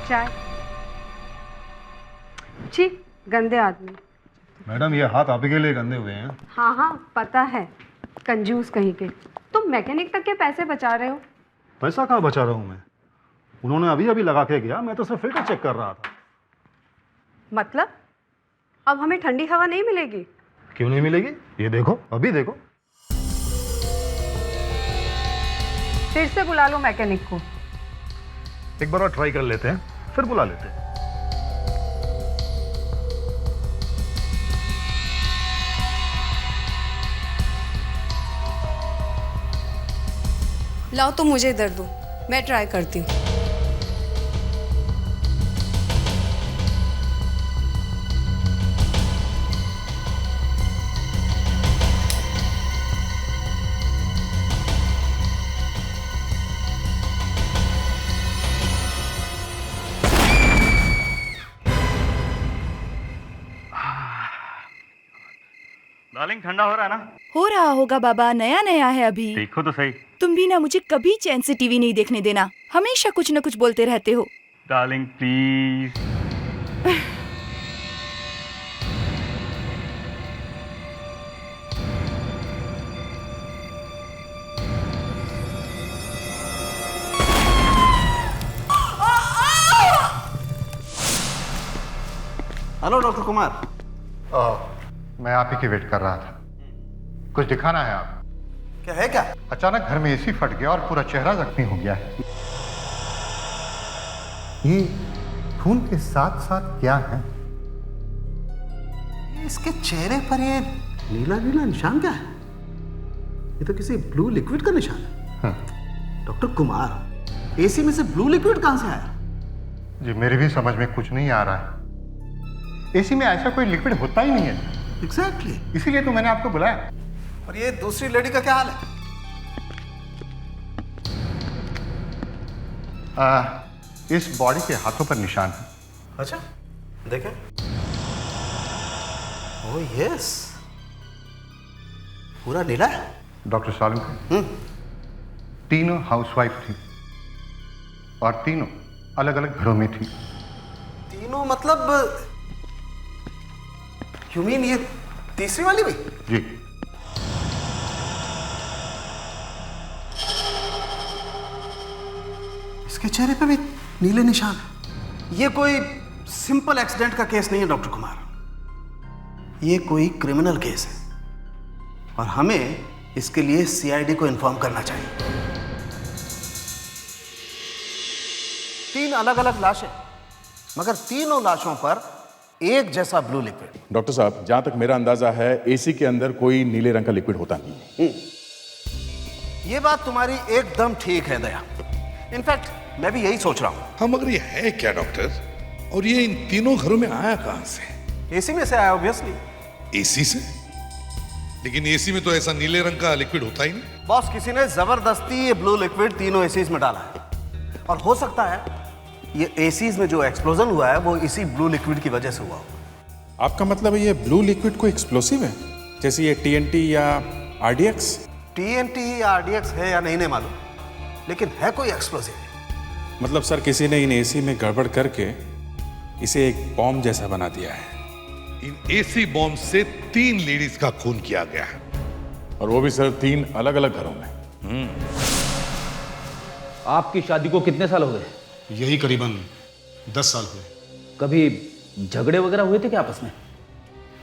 चाय। छी, गंदे आदमी। मैडम ये हाथ आप ही के लिए गंदे हुए हैं। हाँ हाँ पता है, कंजूस कहीं के। तुम मैकेनिक तक के पैसे बचा रहे हो। पैसा कहाँ बचा रहा हूँ मैं? उन्होंने अभी अभी लगा के गया, मैं तो सिर्फ फिल्टर चेक कर रहा था। मतलब अब हमें ठंडी हवा नहीं मिलेगी? क्यों नहीं मिलेगी? ये देखो, अभी देखो। फिर से बुला लो मैकेनिक को। एक बार और ट्राई कर लेते हैं, फिर बुला लेते हैं। लाओ तो मुझे इधर दो, मैं ट्राई करती हूँ। डार्लिंग ठंडा हो रहा है ना? हो रहा होगा बाबा, नया नया है अभी। देखो तो सही। तुम भी ना मुझे कभी चैन से टीवी नहीं देखने देना, हमेशा कुछ न कुछ बोलते रहते हो। Darling please. Hello doctor Kumar. मैं आप ही की वेट कर रहा था। कुछ दिखाना है आप? क्या है क्या? अचानक घर में एसी फट गया और पूरा चेहरा जख्मी हो गया है। ये खून के साथ साथ क्या है? इसके चेहरे पर ये नीला नीला निशान क्या है? ये तो किसी ब्लू लिक्विड का निशान है। हाँ। डॉक्टर कुमार, एसी में से ब्लू लिक्विड कहां से आया? जी मेरे भी समझ में कुछ नहीं आ रहा है। एसी में ऐसा कोई लिक्विड होता ही नहीं है। एग्जैक्टली। इसीलिए तो मैंने आपको बुलाया। और ये दूसरी लेडी का क्या हाल है? इस बॉडी के हाथों पर निशान है। अच्छा, देखें। ओह यस, पूरा नीला है। डॉक्टर सालुंके, तीनों हाउसवाइफ थी और तीनों अलग अलग घरों में थी। तीनों मतलब यू मीन ये तीसरी वाली भी? जी। इसके चेहरे पे भी नीले निशान है। ये कोई सिंपल एक्सीडेंट का केस नहीं है डॉक्टर कुमार, ये कोई क्रिमिनल केस है और हमें इसके लिए सीआईडी को इन्फॉर्म करना चाहिए। 3 अलग अलग लाशें, मगर तीनों लाशों पर एक जैसा ब्लू लिक्विड। डॉक्टर साहब, जहां तक मेरा अंदाजा है एसी के अंदर कोई नीले रंग का लिक्विड होता नहीं है। ये बात तुम्हारी एकदम ठीक है दया। इनफैक्ट मैं भी यही सोच रहा हूं। हाँ मगर ये है क्या डॉक्टर? और ये इन तीनों घरों में आया कहां से? एसी में से आया ऑब्वियसली। एसी से? लेकिन एसी में तो ऐसा नीले रंग का लिक्विड होता ही नहीं। बॉस, किसी ने जबरदस्ती ये ब्लू लिक्विड तीनों एसीज में डाला है और हो सकता है ये एसीज में जो एक्सप्लोजन हुआ है वो इसी ब्लू लिक्विड की वजह से हुआ। आपका मतलब है ये ब्लू लिक्विड कोई एक्सप्लोसिव है, जैसे ये टीएनटी या आरडीएक्स? टीएनटी या आरडीएक्स है या नहीं मालूम, लेकिन है कोई एक्सप्लोसिव। मतलब सर किसी ने इन एसी में गड़बड़ करके इसे एक बॉम्ब जैसा बना दिया है। इन एसी बॉम्ब से 3 लेडीज का खून किया गया है। और वो भी सर 3 अलग अलग घरों में। आपकी शादी को कितने साल हो गए? यही करीबन 10 साल हुए। कभी झगड़े वगैरह हुए थे क्या आपस में?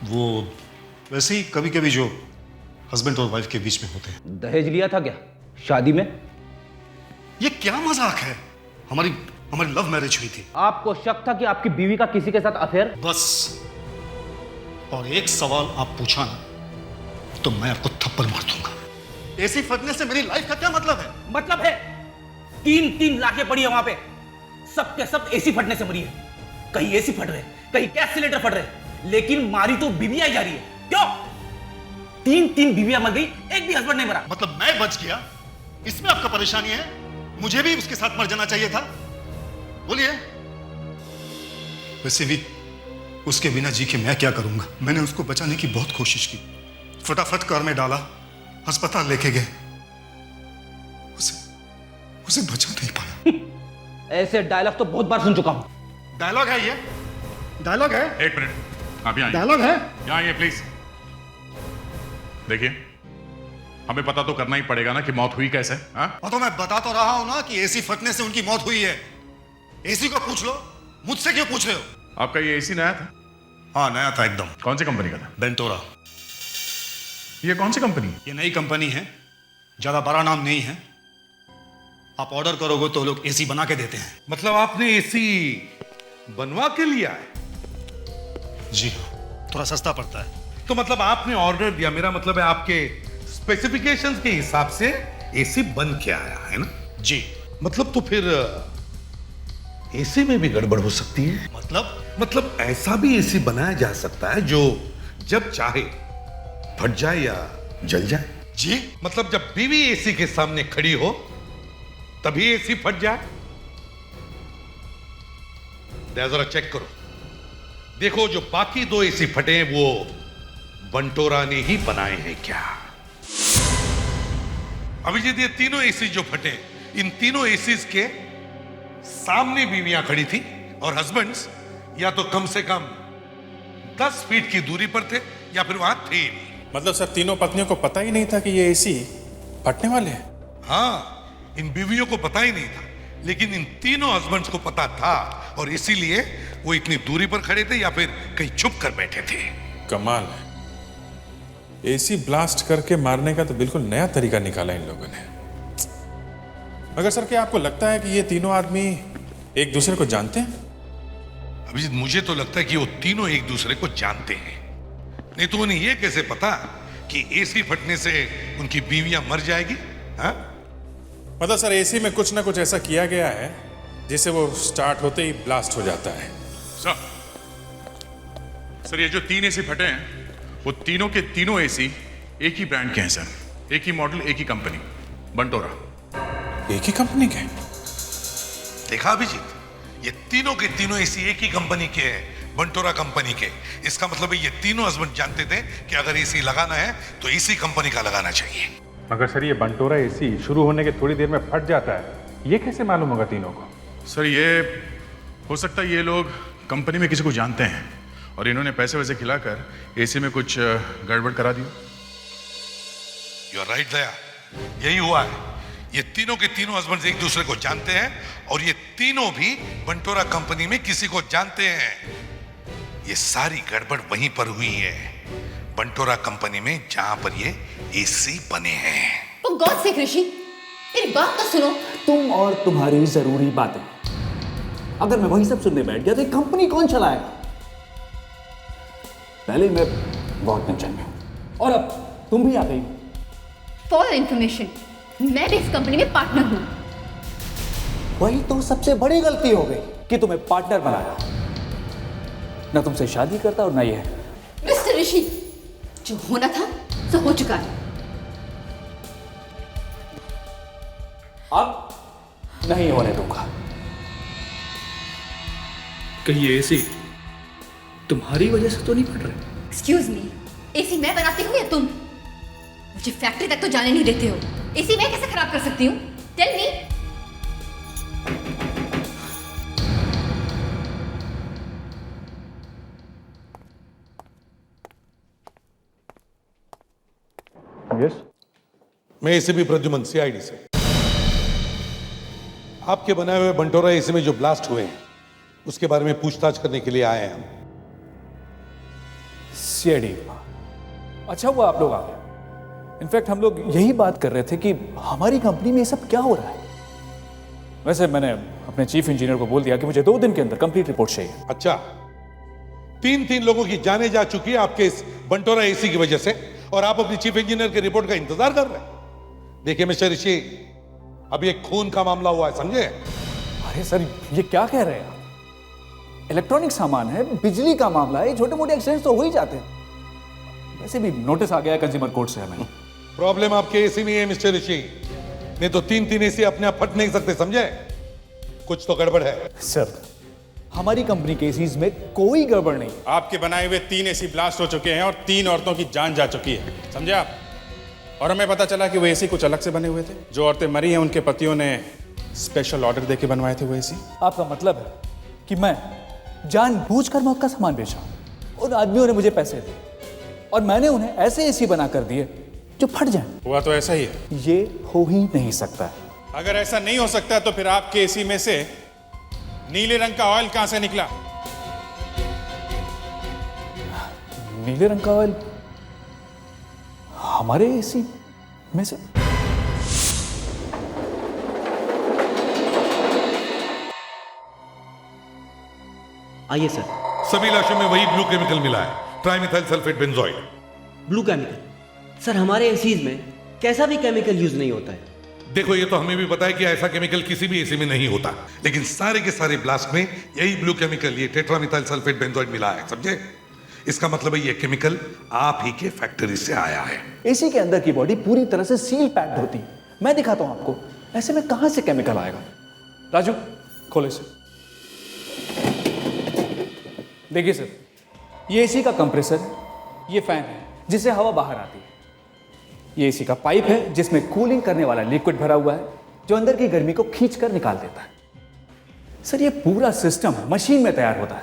वो वैसे ही कभी कभी जो हस्बैंड और वाइफ के बीच में होते हैं। दहेज लिया था क्या शादी में? ये क्या मजाक है? हमारी लव मैरिज हुई थी। आपको शक था कि आपकी बीवी का किसी के साथ अफेयर? बस, और एक सवाल आप पूछा ना तो मैं आपको थप्पड़ मार दूंगा। एसी फटने से मेरी लाइफ का क्या मतलब है? मतलब है 3 लाशें पड़ी है वहां पे, सबके सब एसी फटने से मरी है। कहीं एसी फट रहे, कहीं गैस सिलेंडर फट रहे, लेकिन मारी तो बीवियां ही जा रही है। क्यों? 3 बीवियां मर गई, एक भी हस्बैंड नहीं मरा। मतलब मैं बच गया, इसमें आपका परेशानी है? मुझे भी उसके साथ मर जाना चाहिए था? बोलिए। वैसे भी उसके बिना जी के मैं क्या करूंगा? मैंने उसको बचाने की बहुत कोशिश की, फटाफट कार में डाला, अस्पताल लेके गए, उसे बचा नहीं पाया। ऐसे डायलॉग तो बहुत बार सुन चुका हूं। डायलॉग है ये, डायलॉग है, एक मिनट, आप यहाँ आइए। डायलॉग है। यहाँ आइए प्लीज। देखिए, हमें पता तो करना ही पड़ेगा ना कि मौत हुई कैसे। हाँ? और तो मैं बता तो रहा हूं ना कि एसी फटने से उनकी मौत हुई है। एसी को पूछ लो, मुझसे क्यों पूछ रहे हो? आपका ये एसी नया था? हाँ नया था एकदम। कौन सी कंपनी का था? बेंटोरा। ये कौन सी कंपनी है? ये नई कंपनी है, ज्यादा बड़ा नाम नहीं है। आप ऑर्डर करोगे तो लोग एसी बना के देते हैं। मतलब आपने एसी बनवा के लिया है? जी, थोड़ा सस्ता पड़ता है। तो मतलब आपने ऑर्डर दिया, मेरा मतलब है आपके स्पेसिफिकेशंस के हिसाब से एसी बन के आया है ना? जी। मतलब तो फिर एसी में भी गड़बड़ हो सकती है। मतलब ऐसा भी एसी बनाया जा सकता है जो जब चाहे फट जाए या जल जाए। जी? मतलब जब बीवी एसी के सामने खड़ी हो तभी एसी फट जाए। जरा चेक करो, देखो जो बाकी 2 एसी फटे हैं वो बंटोरा ने ही बनाए हैं क्या? अभिजीत, ये तीनों एसी जो फटे, इन तीनों एसीज के सामने बीवियां खड़ी थी और हस्बैंड्स या तो कम से कम 10 फीट की दूरी पर थे या फिर वहां थे ही नहीं। मतलब सर तीनों पत्नियों को पता ही नहीं था कि ये एसी फटने वाले हैं? हाँ, इन बीवियों को पता ही नहीं था, लेकिन इन तीनों हस्बैंड्स को पता था और इसीलिए वो इतनी दूरी पर खड़े थे या फिर कहीं छुप कर बैठे थे। कमाल है, एसी ब्लास्ट करके मारने का तो बिल्कुल नया तरीका निकाला इन लोगों ने। मगर सर क्या आपको लगता है कि ये तीनों आदमी एक दूसरे को जानते हैं? अभिजीत, मुझे तो लगता है कि वो तीनों एक दूसरे को जानते हैं, नहीं तो उन्हें ये कैसे पता कि एसी फटने से उनकी बीवियां मर जाएगी? हाँ? मतलब सर एसी में कुछ ना कुछ ऐसा किया गया है जिससे वो स्टार्ट होते ही ब्लास्ट हो जाता है। सर ये जो 3 एसी फटे हैं वो तीनों के तीनों एसी एक ही ब्रांड के हैं सर, एक ही मॉडल, एक ही कंपनी, बंटोरा। एक ही कंपनी के? देखा अभिजीत, ये तीनों के तीनों एसी एक ही कंपनी के हैं, बंटोरा कंपनी के। इसका मतलब है ये तीनों हस्बैंड जानते थे कि अगर एसी लगाना है तो इसी कंपनी का लगाना चाहिए। मगर सर ये बंटोरा एसी शुरू होने के थोड़ी देर में फट जाता है, ये कैसे मालूम होगा तीनों को? सर ये हो सकता है ये लोग कंपनी में किसी को जानते हैं और इन्होंने पैसे वैसे खिलाकर एसी में कुछ गड़बड़ करा दी। यू आर राइट दया, यही हुआ है। ये तीनों के तीनों हस्बैंड एक दूसरे को जानते हैं और ये तीनों भी बंटोरा कंपनी में किसी को जानते हैं। ये सारी गड़बड़ वहीं पर हुई है, बंटोरा कंपनी में, जहां पर ये एसी बने हैं। तो गॉड से ऋषि, मेरी बात तो सुनो। तुम और तुम्हारी जरूरी बातें, अगर मैं वही सब सुनने बैठ गया तो ये कंपनी कौन चलाएगा? पहले मैं बहुत टेंशन में हूं और अब तुम भी आ गई। फॉर इन्फॉर्मेशन, मैं भी इस कंपनी में पार्टनर हूं। वही तो सबसे बड़ी गलती हो गई कि तुम्हें पार्टनर बनाया। ना तुमसे शादी करता और ना ये। मिस्टर ऋषि, जो होना था सो हो चुका है। अब नहीं होने दूंगा। कहीं ये एसी तुम्हारी वजह से तो नहीं फट रहे? एक्सक्यूज मी, एसी मैं बनाती हूँ या तुम? मुझे फैक्ट्री तक तो जाने नहीं देते हो। एसी मैं कैसे खराब कर सकती हूँ? Tell me. यस, मैं एसीपी प्रद्युमन, सीआईडी से। आपके बनाए हुए बंटोरा एसी में जो ब्लास्ट हुए हैं उसके बारे में पूछताछ करने के लिए आए हैं हम। सीआईडी, अच्छा हुआ आप लोग आ गए। इनफैक्ट हम लोग यही बात कर रहे थे कि हमारी कंपनी में ये सब क्या हो रहा है। वैसे मैंने अपने चीफ इंजीनियर को बोल दिया कि मुझे 2 दिन के अंदर कंप्लीट रिपोर्ट चाहिए। अच्छा, 3 लोगों की जाने जा चुकी है आपके इस बंटोरा एसी की वजह से और आप अपनी चीफ इंजीनियर के रिपोर्ट का इंतजार कर रहे हैं। देखिए मिस्टर ऋषि, अभी एक खून का मामला हुआ है, समझे? अरे सर, ये क्या कह रहे हैं आप? इलेक्ट्रॉनिक सामान है, बिजली का मामला है, छोटे मोटे एक्सीडेंट्स तो हो ही जाते हैं। वैसे भी नोटिस आ गया है कंज्यूमर कोर्ट से हमें। प्रॉब्लम आपके एसी में है मिस्टर ऋषि, नहीं तो 3 एसी अपने आप फट नहीं सकते, समझे? कुछ तो गड़बड़ है। सर, हमारी कंपनी के एसीज में कोई गड़बड़ नहीं। आपके बनाए हुए 3 एसी ब्लास्ट हो चुके हैं और 3 औरतों की जान जा चुकी है, समझे आप? और हमें पता चला कि वो एसी कुछ अलग से बने हुए थे। जो औरतें मरी हैं उनके पतियों ने स्पेशल ऑर्डर देके बनवाए थे वो एसी। आपका मतलब है कि मैं जानबूझकर मैं उसका सामान बेचा। उन आदमियों ने मुझे पैसे दिए और मैंने उन्हें ऐसे एसी बना कर दिए जो फट जाए। हुआ तो ऐसा ही है। ये हो ही नहीं सकता है। अगर ऐसा नहीं हो सकता तो फिर आपके एसी में से नीले रंग का ऑयल कहां से निकला? नीले रंग का ऑयल हमारे एसी में से? आइए सर। सभी लाशों में वही ब्लू केमिकल मिला है, trimethyl sulphate benzoid. Blue chemical? Sir हमारे एसीज में कैसा भी केमिकल यूज नहीं होता है। देखो, ये तो हमें भी पता है कि ऐसा केमिकल किसी भी एसी में नहीं होता, लेकिन सारे के सारे ब्लास्ट में यही ब्लू केमिकल, ये टेट्रामिथाइल सल्फेट बेंजोइड मिला है, समझे? इसका मतलब है ये केमिकल आप ही के फैक्ट्री से आया है। एसी के अंदर की बॉडी पूरी तरह से सील पैक्ड होती है। मैं दिखाता हूं आपको, ऐसे में कहां से केमिकल आएगा। राजू खोले इसे। देखिए सर, ये एसी का कंप्रेसर है, ये फैन है जिससे हवा बाहर आती है, ये एसी का पाइप है जिसमें कूलिंग करने वाला लिक्विड भरा हुआ है जो अंदर की गर्मी को खींच कर निकाल देता है। सर ये पूरा सिस्टम मशीन में तैयार होता है।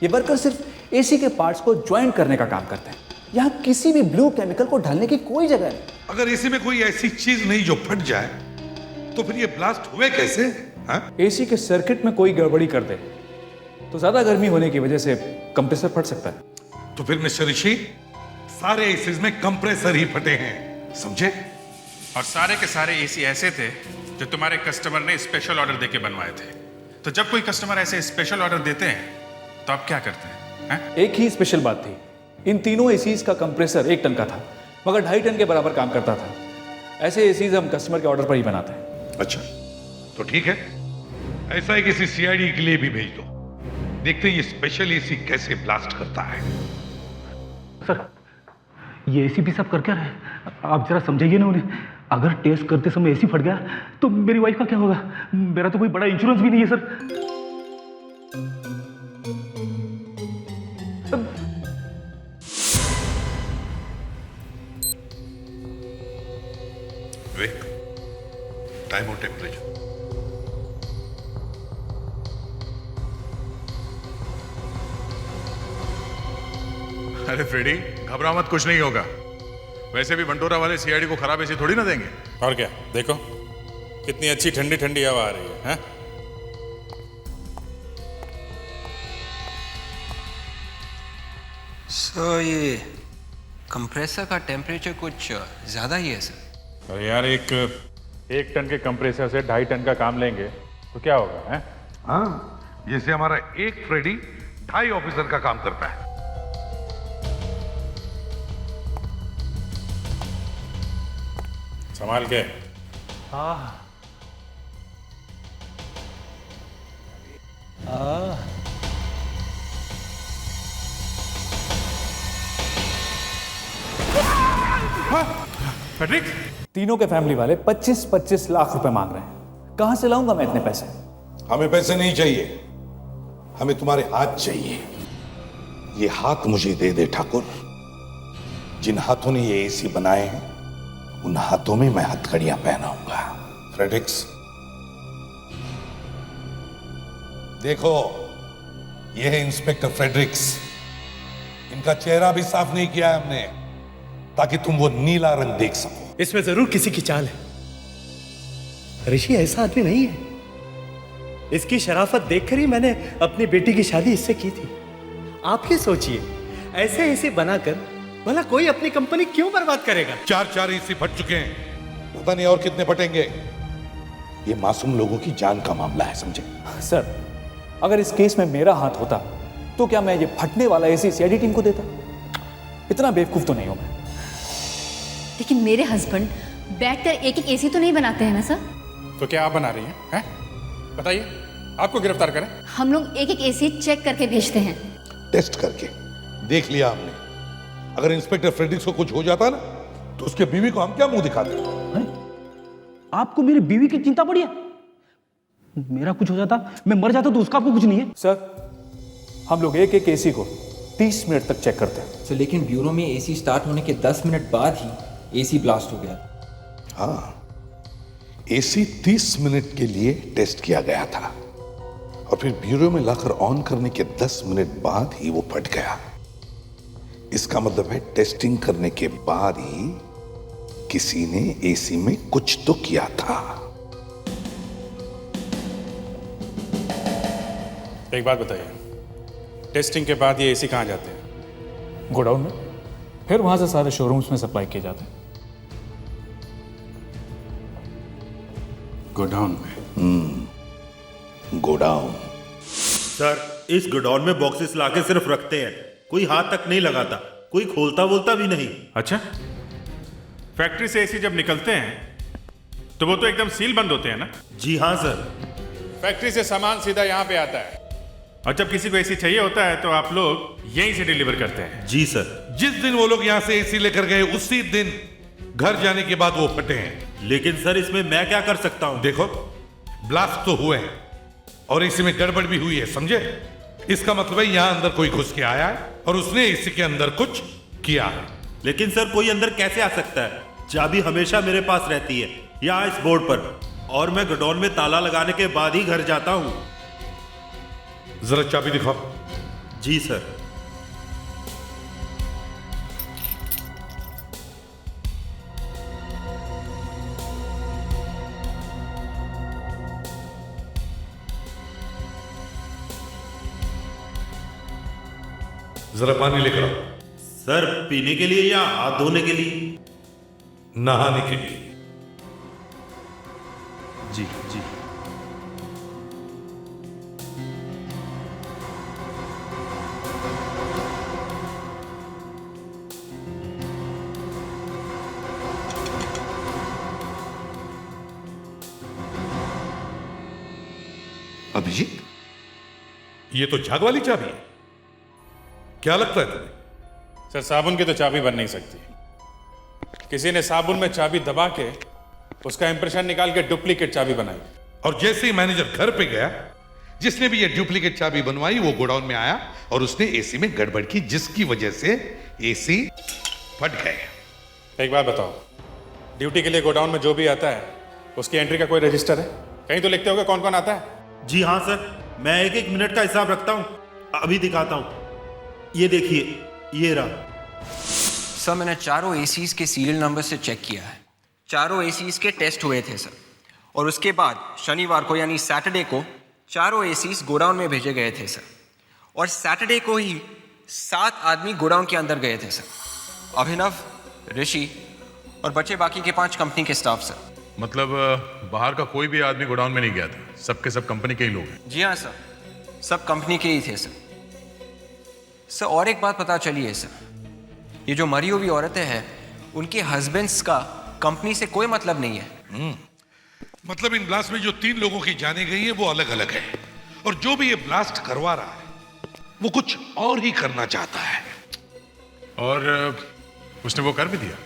ये वर्कर सिर्फ एसी के पार्ट्स को ज्वाइंट करने का काम करते हैं। यहां किसी भी ब्लू केमिकल को डालने की कोई जगह नहीं। अगर एसी में कोई ऐसी चीज नहीं जो फट जाए तो फिर ये ब्लास्ट हुए कैसे? एसी के सर्किट में कोई गड़बड़ी कर दे तो ज्यादा गर्मी होने की वजह से कंप्रेसर फट सकता है। तो फिर मिस्टर ऋषि, सारे एसीज में कंप्रेसर ही फटे हैं, समझे? और सारे के सारे एसी ऐसे थे जो तुम्हारे कस्टमर ने स्पेशल ऑर्डर देके बनवाए थे। तो जब कोई कस्टमर ऐसे स्पेशल ऑर्डर देते हैं तो आप क्या करते हैं? एक ही स्पेशल बात थी, इन तीनों एसीज का कंप्रेसर 1 टन का था मगर 2.5 टन के बराबर काम करता था। ऐसे एसीज हम कस्टमर के ऑर्डर पर ही बनाते हैं। अच्छा, तो ठीक है, ऐसा ही किसी सीआईडी के लिए भी भेज दो, देखते हैं ये स्पेशल एसी कैसे ब्लास्ट करता है। सर ये एसी भी सब कर क्या रहे हैं? आप जरा समझाइए ना उन्हें। अगर टेस्ट करते समय एसी फट गया तो मेरी वाइफ का क्या होगा? मेरा तो कोई बड़ा इंश्योरेंस भी नहीं है सर। वेट, टाइम और टेम्परेचर। अरे फ्रेडी, घबरा मत, कुछ नहीं होगा। वैसे भी बंटोरा वाले सीआईडी को खराब एसी थोड़ी ना देंगे। और क्या, देखो कितनी अच्छी ठंडी ठंडी हवा आ रही है, सर ये कंप्रेसर का टेम्परेचर कुछ ज्यादा ही है सर। अरे यार, एक टन के कंप्रेसर से 2.5 टन का काम लेंगे तो क्या होगा, हैं? हाँ, जैसे हमारा एक फ्रेडी 2.5 ऑफिसर का काम करता है। संभाल के। फ्रेडरिक, तीनों के फैमिली वाले 25-25 लाख रुपए मांग रहे हैं। कहां से लाऊंगा मैं इतने पैसे? हमें पैसे नहीं चाहिए, हमें तुम्हारे हाथ चाहिए। ये हाथ मुझे दे दे ठाकुर। जिन हाथों ने ये एसी बनाए हैं उन हाथों में मैं हथकड़ियां पहनाऊंगा। फ्रेडरिक्स, देखो, ये है इंस्पेक्टर फ्रेडरिक्स। इनका चेहरा भी साफ नहीं किया है हमने ताकि तुम वो नीला रंग देख सको। इसमें जरूर किसी की चाल है। ऋषि ऐसा आदमी नहीं है। इसकी शराफत देखकर ही मैंने अपनी बेटी की शादी इससे की थी। आप ही सोचिए, ऐसे बनाकर भला कोई अपनी कंपनी क्यों बर्बाद करेगा? 4 एसी फट चुके हैं, पता नहीं और कितने फटेंगे। ये मासूम लोगों की जान का मामला है, समझे? सर, अगर इस केस में मेरा हाथ होता तो क्या मैं ये फटने वाला एसी सीआईडी टीम को देता? इतना बेवकूफ तो नहीं हूं मैं। लेकिन मेरे हस्बैंड बैठकर एक एसी तो नहीं बनाते हैं ना सर? तो क्या आप बना रही हैं? बताइए, आपको गिरफ्तार करें? हम लोग एक एसी चेक करके भेजते हैं। टेस्ट करके देख लिया हमने। अगर इंस्पेक्टर फ्रेडरिक्स को कुछ हो जाता ना तो उसके बीवी को हम क्या मुंह दिखाते? आपको मेरी बीवी की चिंता पड़ी है? मेरा कुछ हो जाता, मैं मर जाता तो उसका आपको कुछ नहीं है? सर, हम लोग एक एसी को 30 मिनट तक चेक करते हैं। सर लेकिन ब्यूरो में एसी स्टार्ट होने के 10 मिनट बाद ही एसी ब्लास्ट हो गया। हाँ, एसी 30 मिनट के लिए टेस्ट किया गया था और फिर ब्यूरो में लाकर ऑन करने के 10 मिनट बाद ही वो फट गया। इसका मतलब है टेस्टिंग करने के बाद ही किसी ने एसी में कुछ तो किया था। एक बात बताइए, टेस्टिंग के बाद ये एसी कहाँ जाते हैं? गोडाउन में, फिर वहां से सारे शोरूम्स में सप्लाई किए जाते हैं। गोडाउन में? गोडाउन। सर, इस गोडाउन में बॉक्सेस लाके सिर्फ रखते हैं, कोई हाथ तक नहीं लगाता, कोई खोलता बोलता भी नहीं। अच्छा, फैक्ट्री से एसी जब निकलते हैं तो वो तो एकदम सील बंद होते हैं ना? जी हाँ सर। फैक्ट्री से सामान सीधा यहाँ पे आता है, और जब किसी को एसी चाहिए होता है तो आप लोग यहीं से डिलीवर करते हैं? जी सर। जिस दिन वो लोग यहाँ से एसी लेकर गए उसी दिन घर जाने के बाद वो फटे हैं। लेकिन सर, इसमें मैं क्या कर सकता हूँ? देखो, ब्लास्ट तो हुए हैं और एसी में गड़बड़ भी हुई है, समझे? इसका मतलब है यहाँ अंदर कोई घुस के आया है और उसने एसी के अंदर कुछ किया है। लेकिन सर, कोई अंदर कैसे आ सकता है? चाबी हमेशा मेरे पास रहती है, यहाँ इस बोर्ड पर, और मैं गोडाउन में ताला लगाने के बाद ही घर जाता हूँ। जरा चाबी दिखाओ। जी सर। जरा पानी लेकर आओ। सर, पीने के लिए या हाथ धोने के लिए? नहाने के लिए। जी जी। अभिजीत, ये तो झाग वाली चाबी है, क्या लगता है तुम्हें? सर, साबुन की तो चाबी बन नहीं सकती। किसी ने साबुन में चाबी दबा के उसका इंप्रेशन निकाल के डुप्लीकेट चाबी बनाई, और जैसे ही मैनेजर घर पे गया, जिसने भी ये डुप्लीकेट चाबी बनवाई वो गोडाउन में आया और उसने एसी में गड़बड़ की, जिसकी वजह से एसी फट गए। एक बात बताओ, ड्यूटी के लिए गोडाउन में जो भी आता है उसकी एंट्री का कोई रजिस्टर है? कहीं तो लिखते होगा कौन कौन आता है? जी हाँ सर, मैं एक एक मिनट का हिसाब रखता हूँ। अभी दिखाता हूँ, ये देखिए, ये रहा। सर, मैंने चारों एसीज के सीरियल नंबर से चेक किया है। चारों एसीज के टेस्ट हुए थे सर, और उसके बाद शनिवार को यानी सैटरडे को चारों एसीज गोडाउन में भेजे गए थे सर, और सैटरडे को ही 7 आदमी गोडाउन के अंदर गए थे सर। अभिनव, ऋषि और बचे बाकी के 5 कंपनी के स्टाफ सर। मतलब बाहर का कोई भी आदमी गोडाउन में नहीं गया था, सबके सब कंपनी के ही लोग हैं? जी हाँ सर, सब कंपनी के ही थे सर। सर, और एक बात पता चली है सर, ये जो मरी हुई औरतें हैं उनके हस्बैंड्स का कंपनी से कोई मतलब नहीं है। मतलब इन ब्लास्ट में जो 3 लोगों की जाने गई है वो अलग अलग है, और जो भी ये ब्लास्ट करवा रहा है वो कुछ और ही करना चाहता है। और उसने वो कर भी दिया?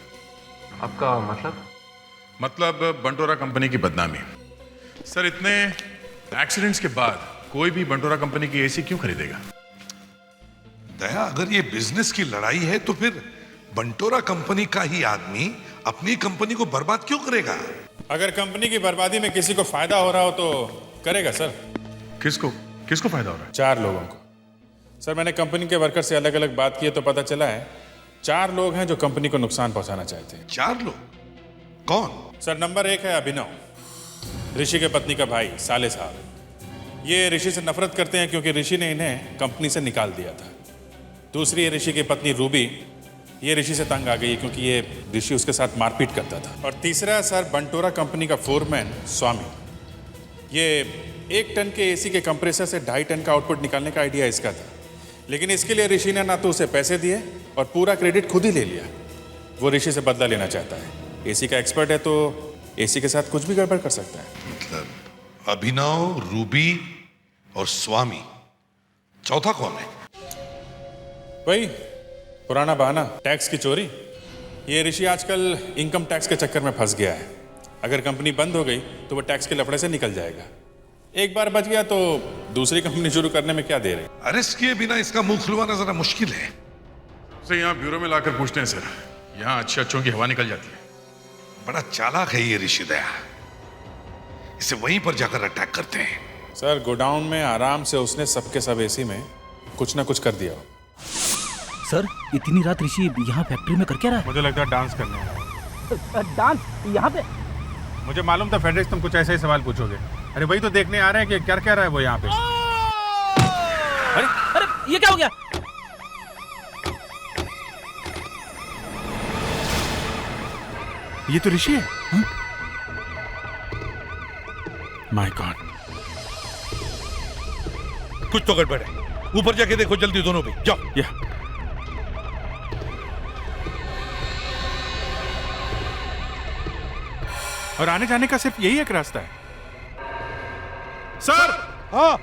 आपका मतलब? मतलब बंटोरा कंपनी की बदनामी। सर, इतने एक्सीडेंट्स के बाद कोई भी बंटोरा कंपनी की एसी क्यों खरीदेगा? दया, अगर ये बिजनेस की लड़ाई है तो फिर बंटोरा कंपनी का ही आदमी अपनी कंपनी को बर्बाद क्यों करेगा? अगर कंपनी की बर्बादी में किसी को फायदा हो रहा हो तो करेगा सर। किसको किसको फायदा हो रहा है? 4 लोगों को। सर, मैंने कंपनी के वर्कर से अलग अलग बात की है तो पता चला है 4 लोग हैं जो कंपनी को नुकसान पहुंचाना चाहते हैं। 4 लोग? कौन? सर, नंबर 1 है अभिनव, ऋषि के पत्नी का भाई, साले साहब। ये ऋषि से नफरत करते हैं क्योंकि ऋषि ने इन्हें कंपनी से निकाल दिया था। दूसरी है ऋषि की पत्नी रूबी, ये ऋषि से तंग आ गई क्योंकि ये ऋषि उसके साथ मारपीट करता था। और तीसरा सर, बंटोरा कंपनी का फोरमैन स्वामी। ये 1 टन के एसी के कंप्रेसर से 2.5 टन का आउटपुट निकालने का आइडिया इसका था, लेकिन इसके लिए ऋषि ने ना तो उसे पैसे दिए और पूरा क्रेडिट खुद ही ले लिया। वो ऋषि से बदला लेना चाहता है। एसी का एक्सपर्ट है तो एसी के साथ कुछ भी गड़बड़ कर सकता है। मतलब अभिनव, रूबी और स्वामी, चौथा कौन है? वही पुराना बहाना, टैक्स की चोरी। ये ऋषि आजकल इनकम टैक्स के चक्कर में फंस गया है। अगर कंपनी बंद हो गई तो वो टैक्स के लफड़े से निकल जाएगा। एक बार बच गया तो दूसरी कंपनी शुरू करने में क्या देर है। अरेस्ट किए बिना इसका मुंह खुलवाना जरा मुश्किल है। सर, यहाँ ब्यूरो में लाकर पूछते हैं सर, यहाँ अच्छों की हवा निकल जाती है। बड़ा चालाक है ये ऋषि दया, इसे वहीं पर जाकर अटैक करते हैं। सर गोडाउन में आराम से उसने सबके सब एसी में कुछ ना कुछ कर दिया। सर इतनी रात ऋषि यहाँ फैक्ट्री में कर क्या रहा है? मुझे लगता है डांस करने आ रहा है। डांस यहाँ पे? मुझे मालूम था फेडेक्स तुम कुछ ऐसे ही सवाल पूछोगे। अरे वही तो देखने आ रहे हैं कि क्या रहा है वो यहाँ पे। अरे अरे ये क्या हो गया? ये तो ऋषि है। माय गॉड, कुछ तो गड़बड़ है। ऊपर जाके देखो जल्दी दोनों भी, जाओ। या और आने जाने का सिर्फ यही एक रास्ता है। सर, हाँ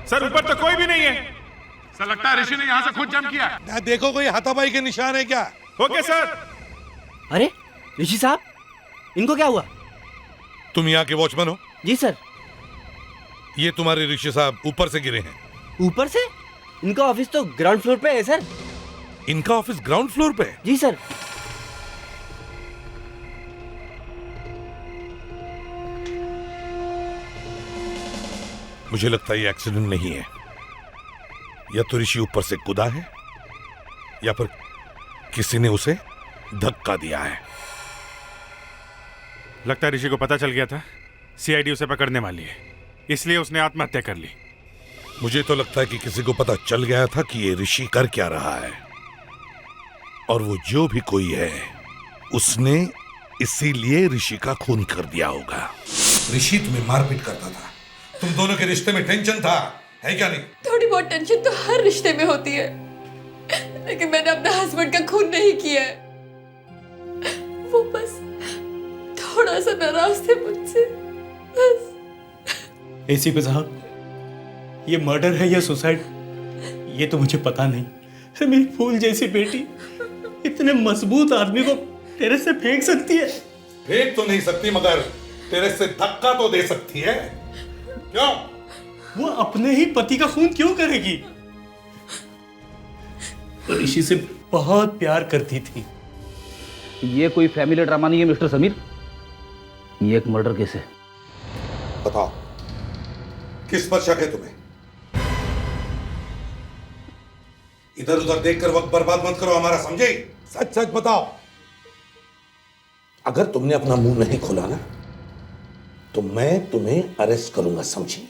सर ऊपर तो कोई भी नहीं है। सर लगता है ऋषि ने यहाँ से खुद जंप किया। ना देखो कोई हाथापाई के निशान है क्या? Okay sir. अरे ऋषि साहब, इनको क्या हुआ? तुम यहाँ के वॉचमैन हो? जी सर। ये तुम्हारे ऋषि साहब ऊपर से गिरे हैं। ऊपर से? इनका ऑफिस तो ग्राउंड फ्लोर पे है सर। इनका ऑफिस ग्राउंड फ्लोर पे है? जी सर। मुझे लगता है ये एक्सीडेंट नहीं है। या तो ऋषि ऊपर से कूदा है या फिर किसी ने उसे धक्का दिया है। लगता है ऋषि को पता चल गया था सीआईडी उसे पकड़ने वाली है, इसलिए उसने आत्महत्या कर ली। मुझे तो लगता है कि किसी को पता चल गया था कि ये ऋषि कर क्या रहा है, और वो जो भी कोई है उसने इसीलिए ऋषि का खून कर दिया होगा। ऋषि तुम्हें मारपीट करता था, तुम दोनों के रिश्ते में टेंशन था, है क्या नहीं? थोड़ी बहुत टेंशन तो हर रिश्ते में होती है, लेकिन मैंने अपने हस्बैंड का खून नहीं किया है। वो बस थोड़ा सा नाराज थे मुझसे, बस। एसीपी साहब, ये मर्डर है या सुसाइड ये तो मुझे पता नहीं। अरे मेरी फूल जैसी बेटी इतने मजबूत आदमी को टेरेस से फेंक सकती है? फेंक तो नहीं सकती, मगर टेरेस से धक्का तो दे सकती है। क्यों? वो अपने ही पति का खून क्यों करेगी? ऋषि से बहुत प्यार करती थी। ये कोई फैमिली ड्रामा नहीं है मिस्टर समीर, ये एक मर्डर केस है। बताओ किस पर शक है तुम्हें? इधर उधर देखकर वक्त बर्बाद मत करो हमारा, समझे? सच सच बताओ। अगर तुमने अपना मुंह नहीं खोला ना तो मैं तुम्हें अरेस्ट करूंगा, समझी?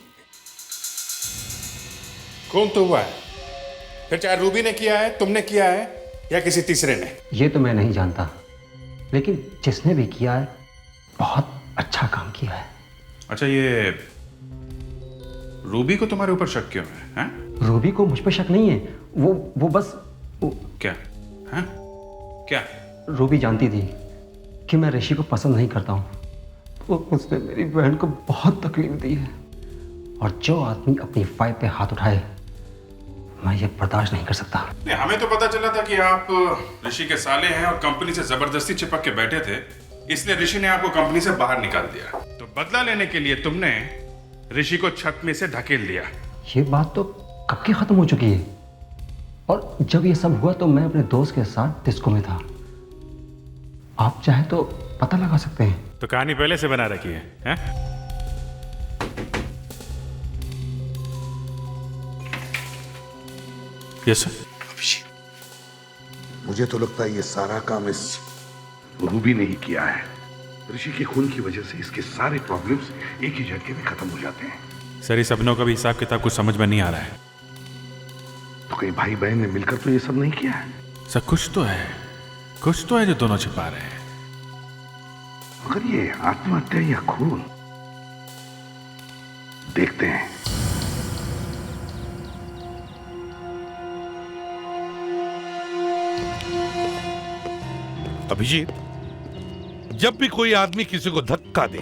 खून तो हुआ है, फिर चाहे रूबी ने किया है, तुमने किया है या किसी तीसरे ने। ये तो मैं नहीं जानता, लेकिन जिसने भी किया है बहुत अच्छा काम किया है। अच्छा, ये रूबी को तुम्हारे ऊपर शक क्यों है? रूबी को मुझ पर शक नहीं है, वो बस क्या है? क्या? रूबी जानती थी कि मैं ऋषि को पसंद नहीं करता हूँ। उसने मेरी बहन को बहुत तकलीफ दी है, और जो आदमी अपनी वाइफ पे हाथ उठाए मैं ये बर्दाश्त नहीं कर सकता। नहीं, हमें तो पता चला था कि आप ऋषि के साले हैं और कंपनी से जबरदस्ती चिपक के बैठे थे, इसलिए ऋषि ने आपको कंपनी से बाहर निकाल दिया। तो बदला लेने के लिए तुमने ऋषि को छत में से धकेल दिया। ये बात तो कब की खत्म हो चुकी है, और जब ये सब हुआ तो मैं अपने दोस्त के साथ डिस्को में था। आप चाहे तो पता लगा सकते हैं। तो कहानी पहले से बना रखी है, हैं? Yes sir. अभिषेक, मुझे तो लगता है ये सारा काम इस रूबी ने ही किया है। ऋषि के खून की वजह से इसके सारे प्रॉब्लम्स एक ही झटके में खत्म हो जाते हैं। सर, इस सपनों का भी हिसाब किताब कुछ समझ में नहीं आ रहा है। तो कहीं भाई बहन ने मिलकर तो ये सब नहीं किया है? सर कुछ तो है जो दोनों छिपा रहे हैं। मगर ये आत्महत्या या खून, देखते हैं। अभिजीत, जब भी कोई आदमी किसी को धक्का दे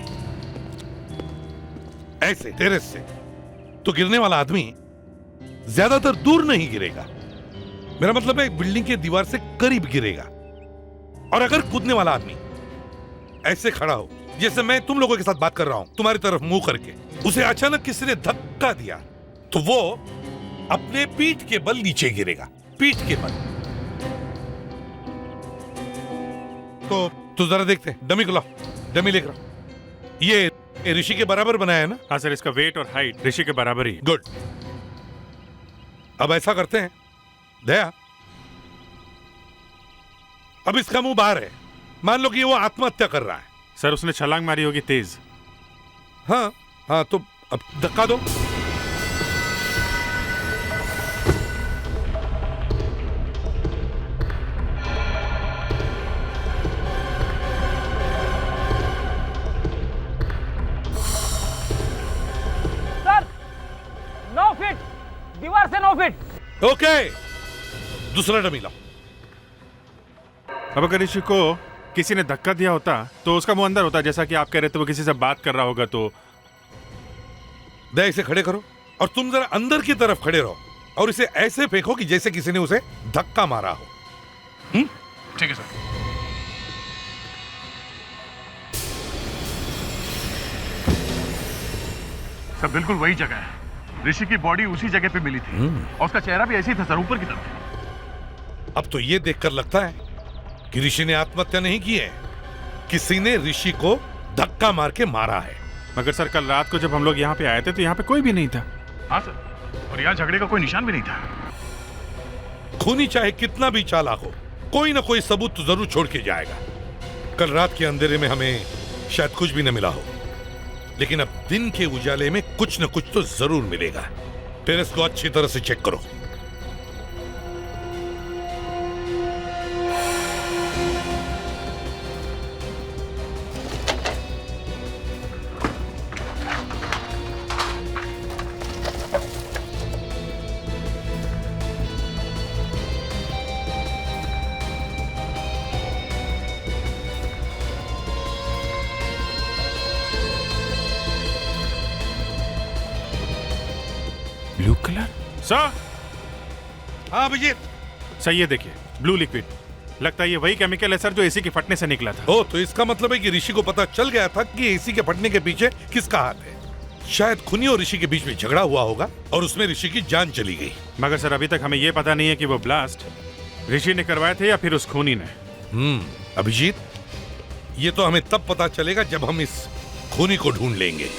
ऐसे टेरेस से, तो गिरने वाला आदमी ज्यादातर दूर नहीं गिरेगा। मेरा मतलब है बिल्डिंग के दीवार से करीब गिरेगा। और अगर कूदने वाला आदमी ऐसे खड़ा हो, जैसे मैं तुम लोगों के साथ बात कर रहा हूं, तुम्हारी तरफ मुंह करके, उसे अचानक किसी ने धक्का दिया तो वो अपने पीठ के बल नीचे गिरेगा, पीठ के बल। तो जरा देखते हैं, डमी को लाओ, डमी लेकर आओ। ये ये ऋषि के बराबर बनाया है ना? हाँ सर, इसका वेट और हाइट ऋषि के बराबर ही। गुड। अब ऐसा करते हैं दया, अब इसका मुंह बाहर है, मान लो कि वो आत्महत्या कर रहा है। सर उसने छलांग मारी होगी तेज। हाँ हाँ, तो अब धक्का दो। सर 9 फीट, दीवार से 9 फीट। ओके, दूसरा डमी लाओ। अब अगर ऋषि को किसी ने धक्का दिया होता तो उसका मुंह अंदर होता, जैसा कि आप कह रहे थे वो किसी से बात कर रहा होगा। तो दया, इसे खड़े करो और तुम जरा अंदर की तरफ खड़े रहो और इसे ऐसे फेंको कि जैसे किसी ने उसे धक्का मारा हो। ठीक है सर। सर बिल्कुल वही जगह है, ऋषि की बॉडी उसी जगह पे मिली थी और उसका चेहरा भी ऐसे ही था सर, ऊपर की तरफ। अब तो ये देखकर लगता है कि ऋषि ने आत्महत्या नहीं की है, किसी ने ऋषि को धक्का मार के मारा है। मगर सर कल रात को जब हम लोग यहाँ पे आए थे तो यहाँ पे कोई भी नहीं था। हाँ सर, और यहाँ झगड़े का कोई निशान भी नहीं था। खूनी चाहे कितना भी चालाक हो, कोई ना कोई सबूत तो जरूर छोड़ के जाएगा। कल रात के अंधेरे में हमें शायद कुछ भी न मिला हो, लेकिन अब दिन के उजाले में कुछ न कुछ तो जरूर मिलेगा। टेरेस को अच्छी तरह से चेक करो। Blue colour? सर। हाँ अभिजीत। सर ये देखिए, ब्लू लिक्विड। लगता है ये वही केमिकल है सर जो एसी के फटने से निकला था। ओ, तो इसका मतलब है कि ऋषि को पता चल गया था कि एसी के फटने के पीछे किसका हाथ है। शायद खूनी और ऋषि के बीच में झगड़ा हुआ होगा और उसमें ऋषि की जान चली गई। मगर सर अभी तक हमें ये पता नहीं है कि वो ब्लास्ट ऋषि ने करवाए थे या फिर उस खूनी ने। अभिजीत, ये तो हमें तब पता चलेगा जब हम इस खूनी को ढूंढ लेंगे।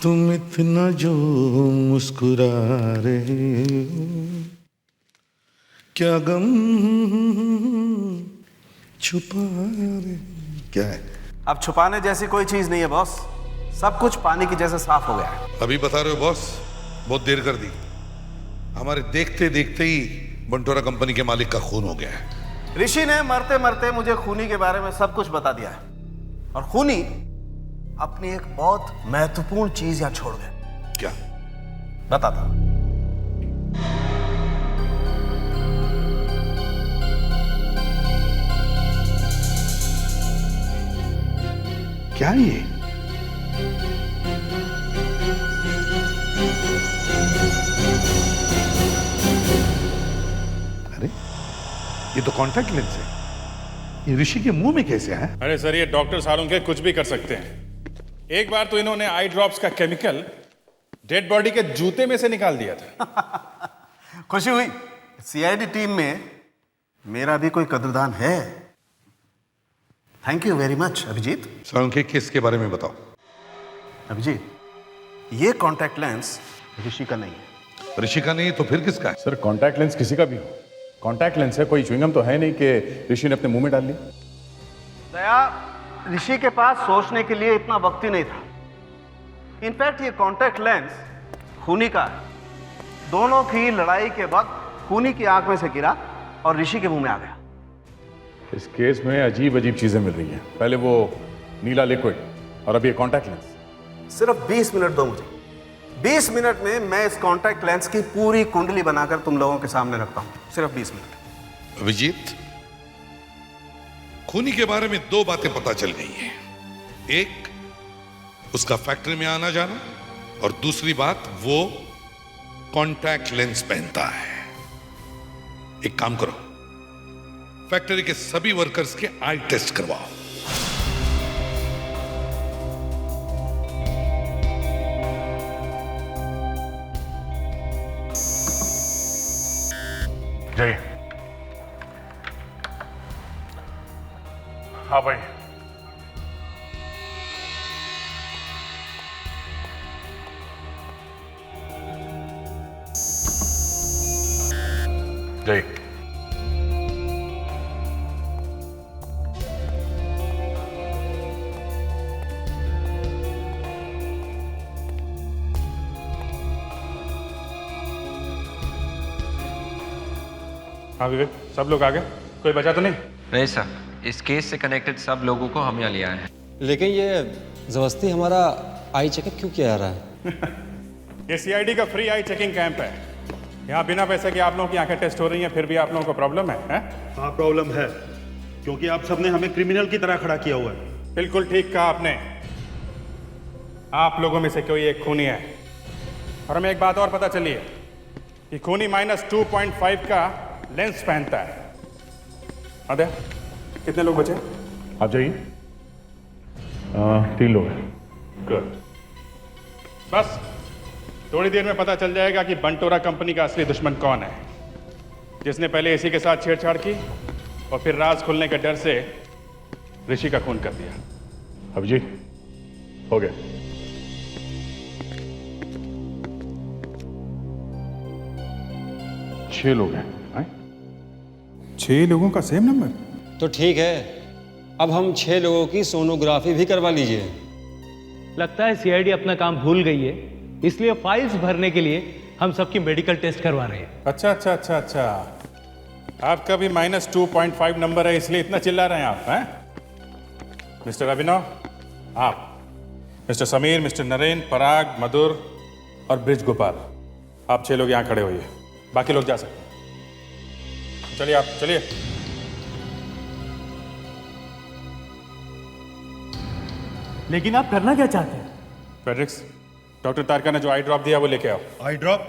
तुम इतना जो मुस्कुरा रहे हो, क्या गम छुपा रहे? क्या है? अब छुपाने जैसी कोई चीज नहीं है बॉस, सब कुछ पानी की जैसे साफ हो गया है। अभी बता रहे हो बॉस? बहुत देर कर दी। हमारे देखते देखते ही बंटोरा कंपनी के मालिक का खून हो गया है। ऋषि ने मरते मरते मुझे खूनी के बारे में सब कुछ बता दिया है, और खूनी अपनी एक बहुत महत्वपूर्ण चीज यहां छोड़ गए। क्या? बताता। क्या ये? अरे ये तो कॉन्टैक्ट लेंस है। ये ऋषि के मुंह में कैसे है? अरे सर ये डॉक्टर सालों के कुछ भी कर सकते हैं। एक बार तो इन्होंने आई ड्रॉप्स का केमिकल डेड बॉडी के जूते में से निकाल दिया था। खुशी हुई। सीआईडी टीम में मेरा भी कोई कदरदान है। Thank you very much Abhijeet. सालों के केस के बारे में बताओ। अभिजीत, ये कॉन्टैक्ट लेंस ऋषि का नहीं है। ऋषि का नहीं तो फिर किसका है? सर कॉन्टैक्ट लेंस किसी का भी हो, कॉन्टैक्ट लेंस है, कोई च्युइंगम तो है नहीं कि ऋषि ने अपने मुंह में डाल ली। दया, ऋषि के पास सोचने के लिए इतना वक्त ही नहीं था। इनफैक्ट ये कॉन्टैक्ट लेंस खूनी का है। दोनों की लड़ाई के वक्त खूनी की आंख में से गिरा और ऋषि के मुंह में आ गया। इस केस में अजीब अजीब चीजें मिल रही हैं। पहले वो नीला लिक्विड और अब ये कॉन्टैक्ट लेंस। सिर्फ 20 मिनट दो मुझे। 20 मिनट में मैं इस कॉन्टैक्ट लेंस की पूरी कुंडली बनाकर तुम लोगों के सामने रखता हूं। सिर्फ 20 मिनट। अभिजीत, खूनी के बारे में 2 बातें पता चल गई हैं। एक, उसका फैक्ट्री में आना जाना, और दूसरी बात, वो कॉन्टैक्ट लेंस पहनता है। एक काम करो, फैक्ट्री के सभी वर्कर्स के आई टेस्ट करवाओ। जय। हाँ भाई, जय। हाँ विवेक, सब लोग आ गए? कोई बचा तो नहीं? नहीं सर, इस केस से कनेक्टेड सब लोगों को हम यहाँ ले आए हैं। लेकिन ये जबरदस्ती हमारा आई चेकअप क्यों किया जा रहा है? ये सीआईडी का फ्री आई चेकिंग कैंप है। यहाँ बिना पैसे के आप लोगों की आंखें टेस्ट हो रही हैं, फिर भी आप लोगों को प्रॉब्लम है? हाँ प्रॉब्लम है, क्योंकि आप सबने हमें क्रिमिनल की तरह खड़ा किया हुआ है। बिल्कुल ठीक कहा आपने। आप लोगों में से कोई एक खूनी है, और हमें एक बात और पता चली है कि खूनी -2.5 का लेंस पहनता है। अदे कितने लोग बचे? आप जाइए। 3 लोग हैं। गुड। बस थोड़ी देर में पता चल जाएगा कि बंटोरा कंपनी का असली दुश्मन कौन है, जिसने पहले एसी के साथ छेड़छाड़ की और फिर राज खुलने के डर से ऋषि का खून कर दिया। अभिजीत, हो गया। छह लोग हैं। 6 लोगों का सेम नंबर? तो ठीक है, अब हम 6 लोगों की सोनोग्राफी भी करवा लीजिए। लगता है सीआईडी अपना काम भूल गई है, इसलिए फाइल्स भरने के लिए हम सबकी मेडिकल टेस्ट करवा रहे हैं। अच्छा। आपका भी -2.5 नंबर है, इसलिए इतना चिल्ला रहे हैं आप, हैं? मिस्टर अभिनव, आप, मिस्टर समीर, मिस्टर नरेन, पराग, मधुर और ब्रिज गोपाल, आप 6 लोग यहाँ खड़े होइए, बाकी लोग जा सकते हैं। चलिए आप, चलिए। लेकिन आप करना क्या चाहते हैं? फेड्रिक्स, डॉक्टर तारका ने जो आई ड्रॉप दिया वो लेके आओ। आई ड्रॉप?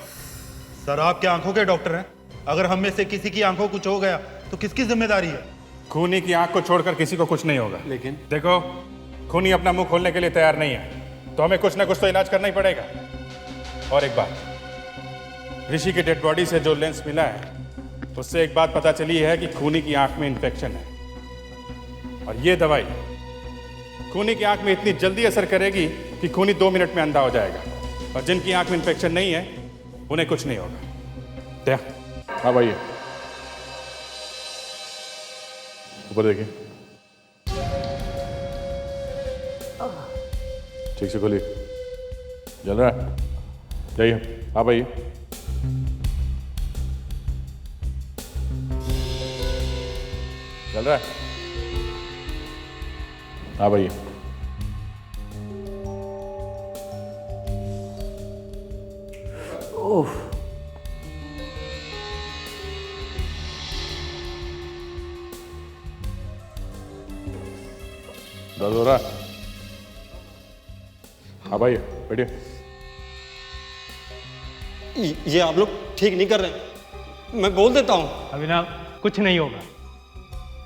सर आपके आंखों के डॉक्टर हैं, अगर हम में से किसी की आंखों कुछ हो गया तो किसकी जिम्मेदारी है? खूनी की आंख को छोड़कर किसी को कुछ नहीं होगा। लेकिन देखो, खूनी अपना मुंह खोलने के लिए तैयार नहीं है, तो हमें कुछ ना कुछ तो इलाज करना ही पड़ेगा। और एक बात, ऋषि की डेड बॉडी से जो लेंस मिला है उससे एक बात पता चली है कि खूनी की आंख में इन्फेक्शन है, और ये दवाई खूनी की आंख में इतनी जल्दी असर करेगी कि खूनी 2 मिनट में अंधा हो जाएगा, और जिनकी आंख में इन्फेक्शन नहीं है उन्हें कुछ नहीं होगा। क्या? हाँ भाई, ऊपर देखिए, ठीक से खोलिए। जल रहा है? जाइए, आप आइए। चल रहा है? हाँ भाई, ओह, दर्द हो रहा है? हाँ भाई, बैठिए। ये आप लोग ठीक नहीं कर रहे, मैं बोल देता हूँ। अभिनव, कुछ नहीं होगा।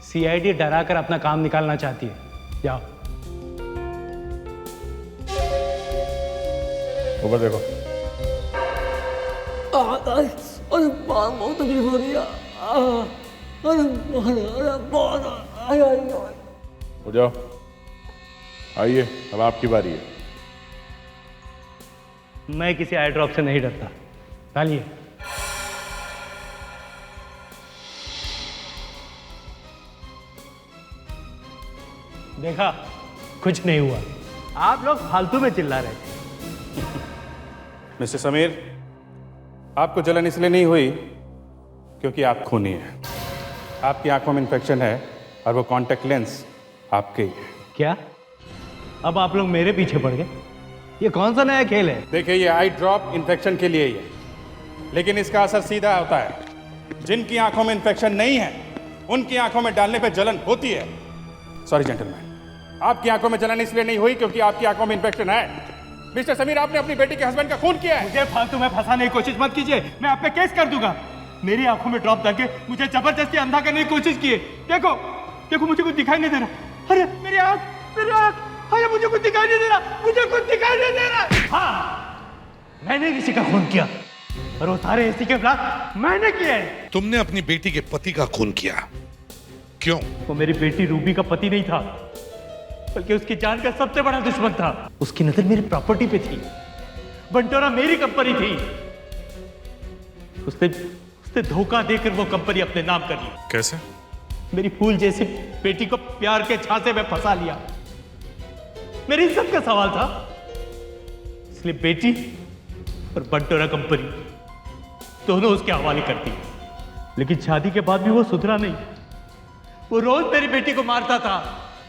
सीआईडी डराकर अपना काम निकालना चाहती है, जाओ। ऊपर देखो। अरे बहुत तकलीफ हो रही है। अरे बहुत। उठ जाओ, आइए, अब आपकी बारी है। मैं किसी आई ड्रॉप से नहीं डरता, डालिए। देखा, कुछ नहीं हुआ। आप लोग फालतू में चिल्ला रहे थे। मिस्टर समीर, आपको जलन इसलिए नहीं हुई क्योंकि आप खूनी हैं। आपकी आंखों में इन्फेक्शन है और वो कॉन्टैक्ट लेंस आपके ही है। क्या? अब आप लोग मेरे पीछे पड़ गए? ये कौन सा नया खेल है? देखिए, ये आई ड्रॉप इन्फेक्शन के लिए ही है, लेकिन इसका असर सीधा होता है। जिनकी आंखों में इन्फेक्शन नहीं है उनकी आंखों में डालने पर जलन होती है। सॉरी जेंटलमैन, आपकी आंखों में जलन इसलिए नहीं हुई क्योंकि आपकी आंखों में इन्फेक्शन है। मिस्टर समीर, आपने अपनी बेटी के हस्बैंड का खून किया है। मुझे फालतू में फंसाने की कोशिश मत कीजिए, मैं आप पे केस कर दूंगा। मेरी आंखों में ड्रॉप डाल के मुझे जबरदस्ती अंधा करने की कोशिश की है। देखो देखो, मुझे कुछ दिखाई नहीं दे रहा। अरे मेरी आंख, अरे मुझे कुछ दिखाई नहीं दे रहा, मुझे कुछ दिखाई नहीं दे रहा। हाँ, मैंने किसी का खून किया और वो सारे एसी के ब्लास्ट मैंने किए हैं। तुमने अपनी बेटी के पति का खून किया, क्यों? वो मेरी बेटी रूबी का पति नहीं था, बल्कि उसकी जान का सबसे बड़ा दुश्मन था। उसकी नजर मेरी प्रॉपर्टी पे थी, बंटोरा मेरी कंपनी थी। उसने उसने धोखा देकर वो कंपनी अपने नाम कर ली। कैसे? मेरी फूल जैसी बेटी को प्यार के झांसे में फंसा लिया। मेरी इज्जत का सवाल था, इसलिए बेटी और बंटोरा कंपनी दोनों उसके हवाले कर दी। लेकिन शादी के बाद भी वो सुधरा नहीं। वो रोज मेरी बेटी को मारता था।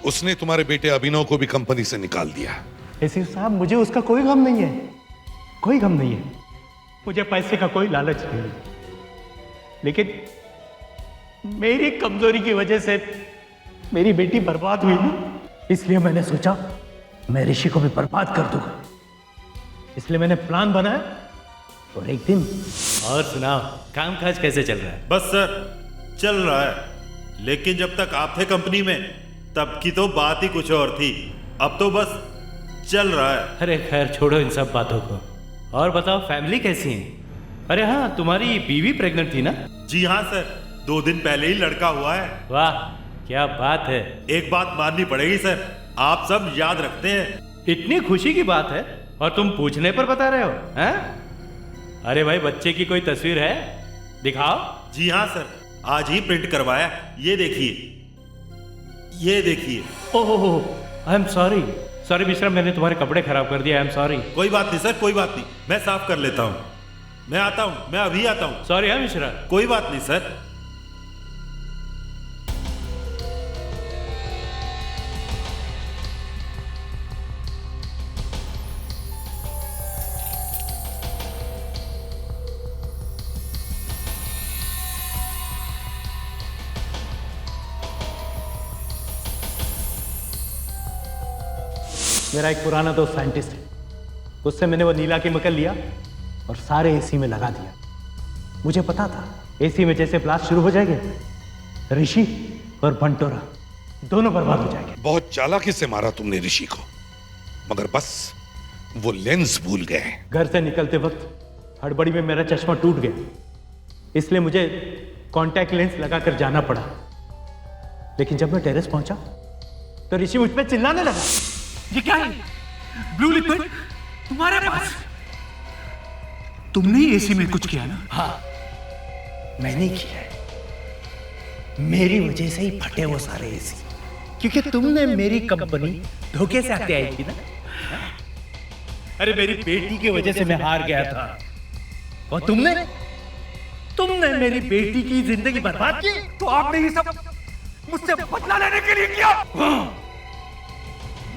उसने तुम्हारे बेटे अभिनव को भी कंपनी से निकाल दिया। एसीपी साहब, मुझे उसका कोई गम नहीं है, कोई गम नहीं है। मुझे पैसे का कोई लालच नहीं है, लेकिन मेरी कमजोरी की वजह से मेरी बेटी बर्बाद हुई ना, इसलिए मैंने सोचा मैं ऋषि को भी बर्बाद कर दूंगा। इसलिए मैंने प्लान बनाया और एक दिन। और सुनाओ, कामकाज कैसे चल रहा है? बस सर चल रहा है, लेकिन जब तक आप थे कंपनी में तब की तो बात ही कुछ और थी। अब तो बस चल रहा है। अरे खैर छोड़ो इन सब बातों को, और बताओ फैमिली कैसी है? अरे हाँ, तुम्हारी बीवी प्रेग्नेंट थी ना? जी हाँ सर, 2 दिन पहले ही लड़का हुआ है। वाह क्या बात है। एक बात माननी पड़ेगी सर, आप सब याद रखते हैं। इतनी खुशी की बात है और तुम पूछने पर बता रहे हो हैं? अरे भाई, बच्चे की कोई तस्वीर है? दिखाओ। जी हाँ सर, आज ही प्रिंट करवाया। ये देखिए, ये देखिए। Oh, I am sorry sorry Mishra, मैंने तुम्हारे कपड़े खराब कर दिया। I am sorry. कोई बात नहीं सर, कोई बात नहीं, मैं साफ कर लेता हूँ। मैं आता हूँ, मैं अभी आता हूँ। सॉरी है मिश्रा। कोई बात नहीं सर। मेरा एक पुराना दोस्त साइंटिस्ट है, उससे मैंने वो नीला केमिकल लिया और सारे एसी में लगा दिया। मुझे पता था एसी में जैसे ब्लास्ट शुरू हो जाएंगे, ऋषि और बंटोरा दोनों बर्बाद हो जाएंगे। बहुत चालाकी से मारा तुमने ऋषि को, मगर बस वो लेंस भूल गए। घर से निकलते वक्त हड़बड़ी में मेरा चश्मा टूट गया, इसलिए मुझे कॉन्टैक्ट लेंस लगाकर जाना पड़ा। लेकिन जब मैं टेरेस पहुंचा तो ऋषि मुझ पे चिल्लाने लगा। ये क्या है? ब्लू लिक्विड तुम्हारे पास? तुमने ही एसी में कुछ किया ना? हाँ, मैंने किया है। मेरी वजह से ही फटे वो सारे एसी, क्योंकि तुमने मेरी कंपनी धोखे से हत्याई की ना। अरे मेरी बेटी की वजह से मैं हार गया था, और तुमने मेरी बेटी की जिंदगी बर्बाद की। तो आपने ये सब मुझसे बदला लेने के लिए किया?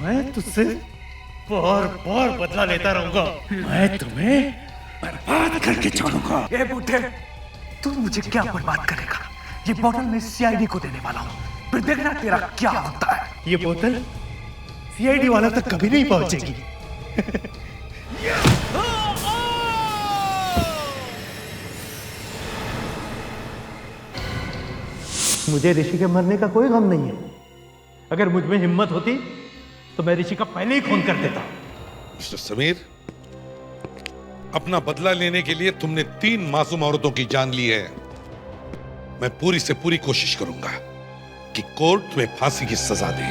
मैं तुझसे बार बार बदला लेता रहूंगा। मैं तुम्हें बर्बाद करके छोड़ूंगा। ए बूढ़े, तू मुझे क्या बर्बाद करेगा? ये बोतल मैं सीआईडी को देने वाला हूँ, फिर देखना तेरा क्या होता है। ये बोतल सीआईडी वाला तक कभी नहीं पहुंचेगी। मुझे ऋषि के मरने का कोई गम नहीं है। अगर मुझ में हिम्मत होती तो मैं ऋषि का पहले ही खून कर देता। मिस्टर समीर, अपना बदला लेने के लिए तुमने 3 मासूम औरतों की जान ली है। मैं पूरी से पूरी कोशिश करूंगा कि कोर्ट तुम्हें फांसी की सजा दे।